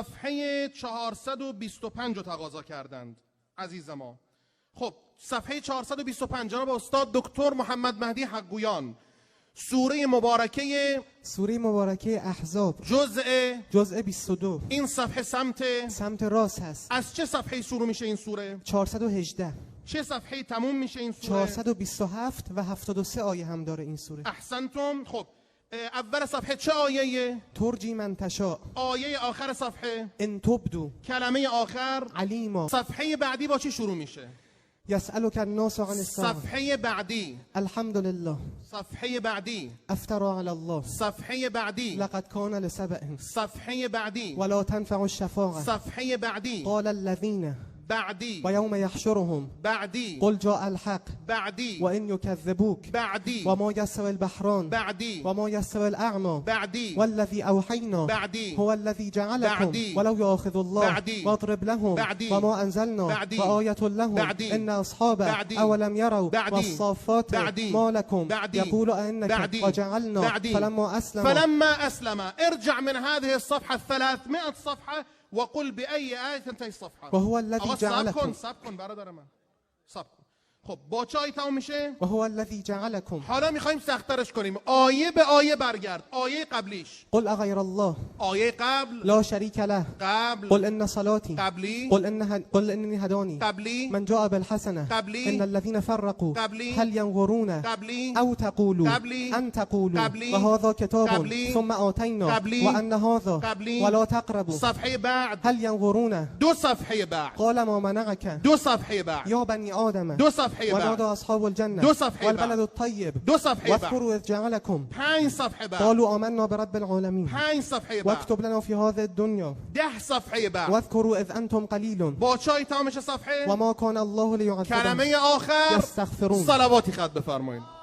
صفحه 425 رو تقاضا کردند عزیز ما. خب صفحه 425 جناب استاد دکتر محمد مهدی حقگویان، سوره مبارکه احزاب جزء 22. این صفحه سمت راست هست. از چه صفحه شروع میشه این سوره؟ 418. چه صفحه تموم میشه این سوره؟ 427 و 73 آیه هم داره این سوره. احسنتم. خب اول صفحه چه آیه؟ ترجی من تشاء. آیه آخر صفحه؟ ان تبدو. کلمه آخر؟ علیما. صفحه بعدی با چی شروع میشه؟ یسألک الناس عن الساعة. صفحه بعدی؟ الحمدلله. صفحه بعدی؟ افترى علی الله. صفحه بعدی؟ لقد کان لسبع. صفحه بعدی؟ ولا تنفع الشفاعة. صفحه بعدی؟ قال الذين. بعدی؟ و یوم یحشرهم. بعدی؟ قل جاء الحق. بعدی؟ و ان یکذبوک. بعدی؟ و ما یستوی البحران. بعدی؟ و ما یستوی الاعمى. بعدی؟ والذي اوحینا. بعدی؟ هو الذي جعلكم. بعدی؟ ولو يأخذ الله. بعدی؟ واضرب لهم. بعدی؟ وما انزلنا. بعدی؟ وآية لهم. بعدی؟ ان اصحاب. بعدی؟ اولم يروا. بعدی؟ والصافات. بعدی؟ ما لكم. بعدی؟ يقول انك. بعدی؟ وجعلنا. بعدی؟ فلما أسلم ارجع من هذه الصفحة 300 صفحة وقل بأي آية تنتهي الصفحة. وهو الذي جعلكم. صبر کن برادر من، صبر کن. خب با چه آیه تمام میشه؟ وهو الذي جعلكم. حالا میخوایم سخت‌ترش کنیم. آیه به آیه برگرد. آیه قبلیش. قل اغير الله. آیه قبل. لا شريك له. قبل. قل ان صلاتي. قبلی. قل انني هداني. قبلی. من جاء بالحسنه. قبلی. ان الذين فرقوا. قبلی. هل ينظرون. قبلی. او تقولوا. قبلی. ان تقولوا. قبلی. وهذا كتاب. قبلی. ثم آتينا. قبلی. وان هذا. قبلی. ولا تقربوا. صفحه بعد. هل ينظرون. دو صفحه بعد. قال ما منعك. دو صفحه بعد. يا بني آدم. دو صفحه بعد. ونادى أصحاب الجنة. دو صفحه بعد. والبلد الطيب. دو صفحه بعد. واذكروا إذ جعلكم. 5 صفحه بعد. قالوا آمنا برب العالمين. 5 صفحه بعد. واكتب لنا في هذه الدنيا. 10 صفحه بعد. واذكروا إذ أنتم قليل. با چای تمامش صفحه؟ وما كان الله ليعذبهم. کلمه آخر يستغفرون. صلواتی خط بفرمایید.